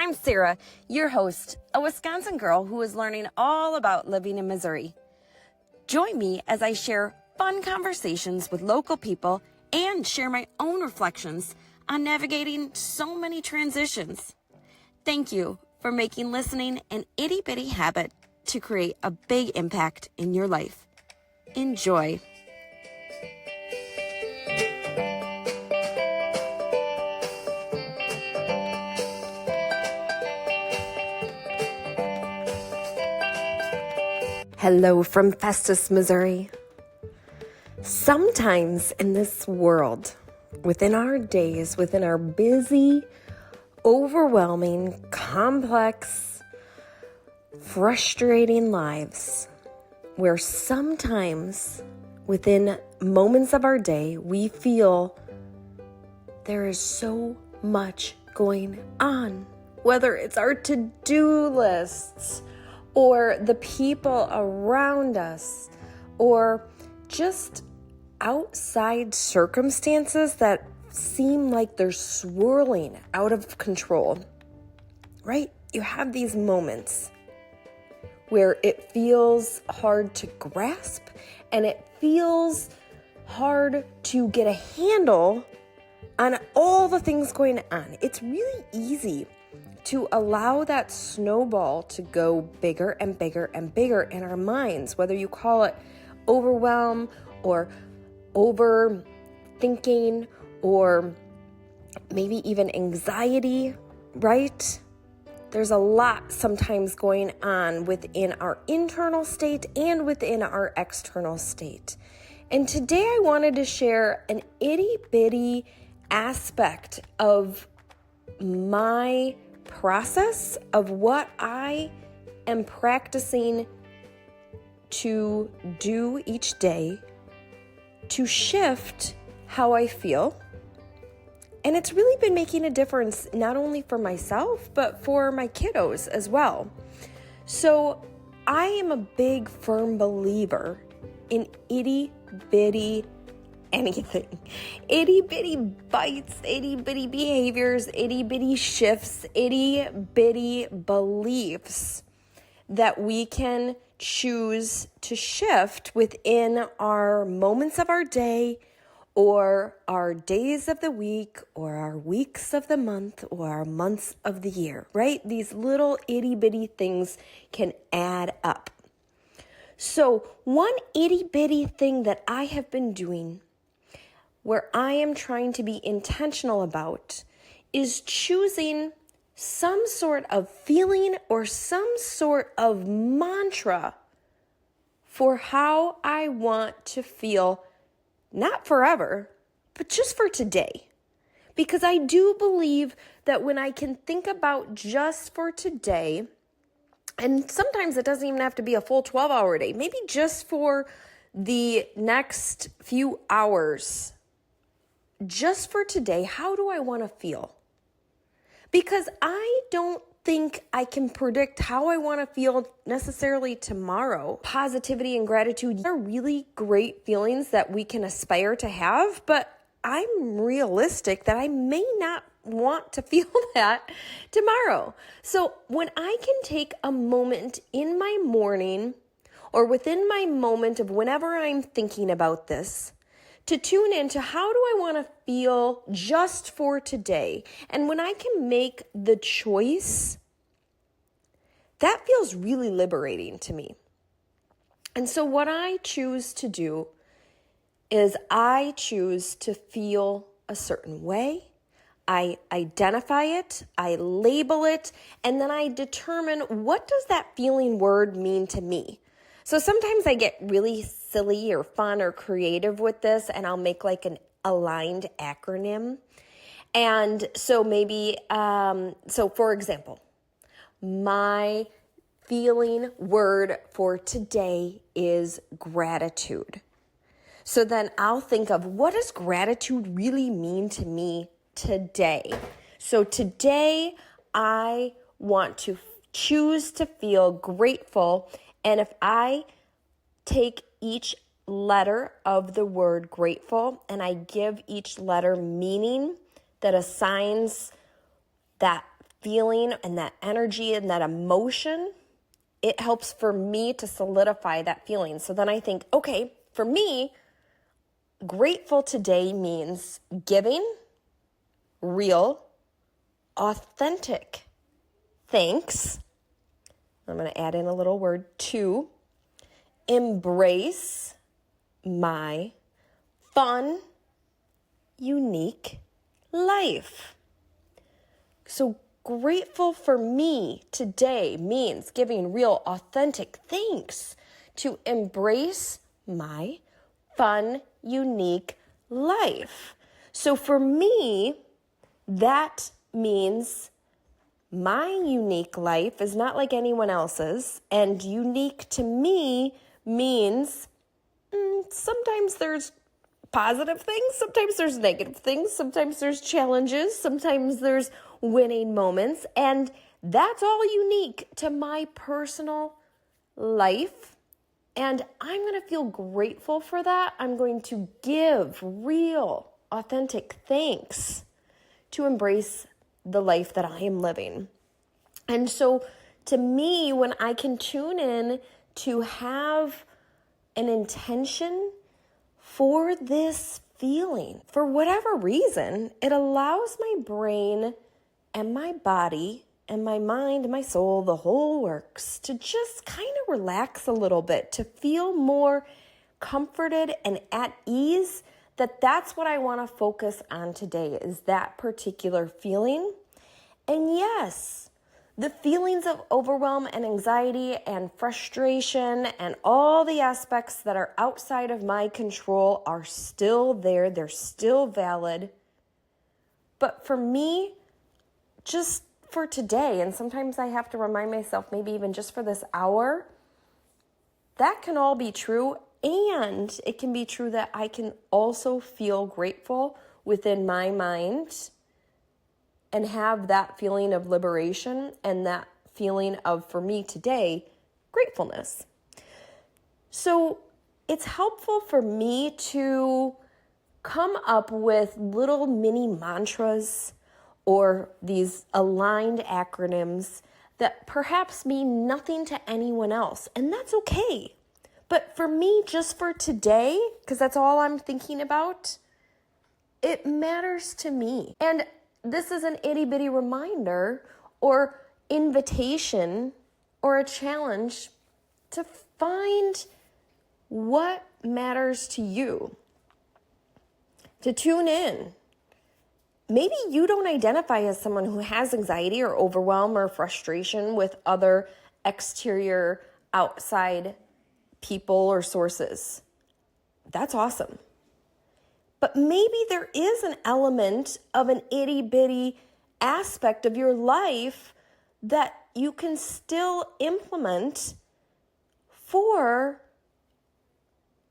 I'm Sarah, your host, a Wisconsin girl who is learning all about living in Missouri. Join me as I share fun conversations with local people and share my own reflections on navigating so many transitions. Thank you for making listening an itty-bitty habit to create a big impact in your life. Enjoy. Hello from Festus, Missouri. Sometimes in this world, within our days, within our busy, overwhelming, complex, frustrating lives, where sometimes within moments of our day, we feel there is so much going on, whether it's our to-do lists, or the people around us, or just outside circumstances that seem like they're swirling out of control, right? You have these moments where it feels hard to grasp and it feels hard to get a handle on all the things going on. It's really easy to allow that snowball to go bigger and bigger and bigger in our minds, whether you call it overwhelm or overthinking or maybe even anxiety, right? There's a lot sometimes going on within our internal state and within our external state. And today I wanted to share an itty-bitty aspect of my process of what I am practicing to do each day to shift how I feel. And it's really been making a difference not only for myself, but for my kiddos as well. So I am a big, firm believer in itty-bitty anything. Itty-bitty bites, itty-bitty behaviors, itty-bitty shifts, itty-bitty beliefs that we can choose to shift within our moments of our day or our days of the week or our weeks of the month or our months of the year, right? These little itty-bitty things can add up. So one itty-bitty thing that I have been doing where I am trying to be intentional about is choosing some sort of feeling or some sort of mantra for how I want to feel, not forever, but just for today. Because I do believe that when I can think about just for today, and sometimes it doesn't even have to be a full 12-hour day, maybe just for the next few hours, just for today, how do I want to feel? Because I don't think I can predict how I want to feel necessarily tomorrow. Positivity and gratitude are really great feelings that we can aspire to have, but I'm realistic that I may not want to feel that tomorrow. So when I can take a moment in my morning or within my moment of whenever I'm thinking about this, to tune into how do I want to feel just for today. And when I can make the choice, that feels really liberating to me. And so what I choose to do is I choose to feel a certain way. I identify it, I label it, and then I determine what does that feeling word mean to me. So sometimes I get really silly or fun or creative with this, and I'll make like an aligned acronym. And so maybe, so for example, my feeling word for today is gratitude. So then I'll think of what does gratitude really mean to me today? So today I want to choose to feel grateful. And if I take each letter of the word grateful and I give each letter meaning that assigns that feeling and that energy and that emotion, it helps for me to solidify that feeling. So then I think, okay, for me, grateful today means giving real, authentic thanks. I'm going to add in a little word, to embrace my fun, unique life. So grateful for me today means giving real, authentic thanks to embrace my fun, unique life. So for me, that means my unique life is not like anyone else's, and unique to me means sometimes there's positive things, sometimes there's negative things, sometimes there's challenges, sometimes there's winning moments, and that's all unique to my personal life. And I'm going to feel grateful for that. I'm going to give real, authentic thanks to embrace the life that I am living. And so to me, when I can tune in to have an intention for this feeling, for whatever reason, it allows my brain and my body and my mind, my soul, the whole works, to just kind of relax a little bit, to feel more comforted and at ease. That's what I want to focus on today, is that particular feeling. And yes, the feelings of overwhelm and anxiety and frustration and all the aspects that are outside of my control are still there. They're still valid. But for me, just for today, and sometimes I have to remind myself, maybe even just for this hour, that can all be true. And it can be true that I can also feel grateful within my mind and have that feeling of liberation and that feeling of, for me today, gratefulness. So it's helpful for me to come up with little mini mantras or these aligned acronyms that perhaps mean nothing to anyone else. And that's okay. But for me, just for today, because that's all I'm thinking about, it matters to me. And this is an itty-bitty reminder or invitation or a challenge to find what matters to you, to tune in. Maybe you don't identify as someone who has anxiety or overwhelm or frustration with other exterior, outside people or sources. That's awesome. But maybe there is an element of an itty-bitty aspect of your life that you can still implement for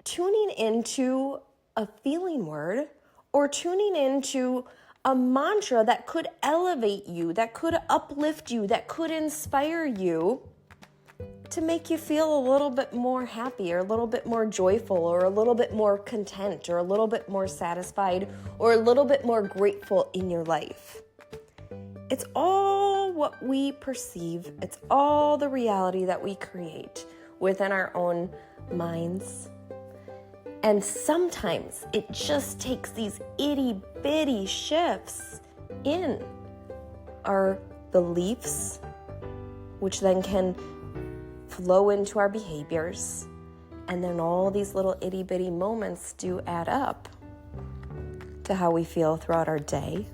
tuning into a feeling word or tuning into a mantra that could elevate you, that could uplift you, that could inspire you to make you feel a little bit more happy or a little bit more joyful or a little bit more content or a little bit more satisfied or a little bit more grateful in your life. It's all what we perceive. It's all the reality that we create within our own minds. And sometimes it just takes these itty-bitty shifts in our beliefs, which then can flow into our behaviors. And then all these little itty-bitty moments do add up to how we feel throughout our day,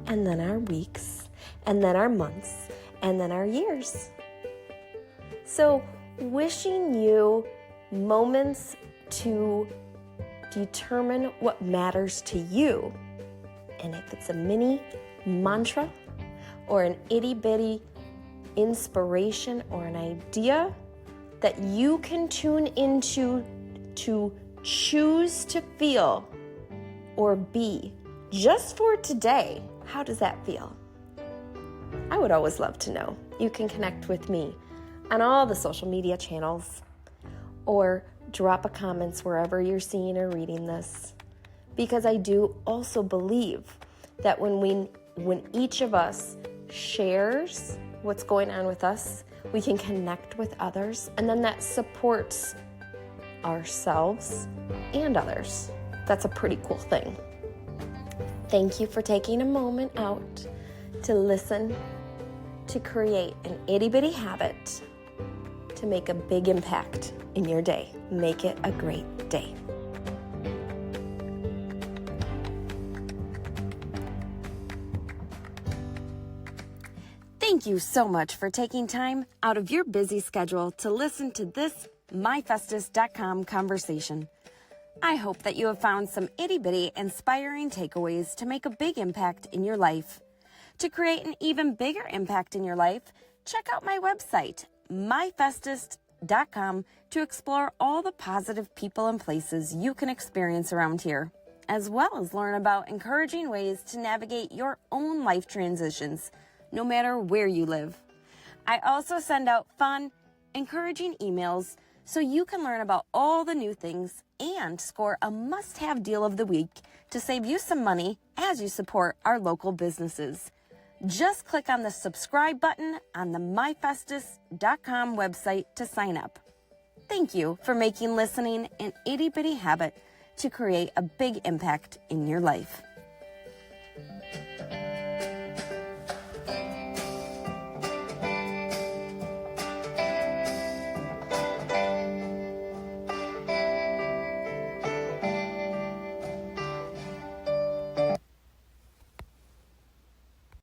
and then our weeks, and then our months, and then our years. So wishing you moments to determine what matters to you. And if it's a mini mantra or an itty-bitty inspiration or an idea that you can tune into to choose to feel or be just for today, how does that feel? I would always love to know. You can connect with me on all the social media channels or drop a comments wherever you're seeing or reading this, because I do also believe that when each of us shares what's going on with us, we can connect with others, and then that supports ourselves and others. That's a pretty cool thing. Thank you for taking a moment out to listen, to create an itty-bitty habit to make a big impact in your day. Make it a great day. Thank you so much for taking time out of your busy schedule to listen to this myfestus.com conversation. I hope that you have found some itty-bitty inspiring takeaways to make a big impact in your life. To create an even bigger impact in your life, check out my website, myfestus.com, to explore all the positive people and places you can experience around here, as well as learn about encouraging ways to navigate your own life transitions, no matter where you live. I also send out fun, encouraging emails so you can learn about all the new things and score a must-have deal of the week to save you some money as you support our local businesses. Just click on the subscribe button on the myfestus.com website to sign up. Thank you for making listening an itty-bitty habit to create a big impact in your life.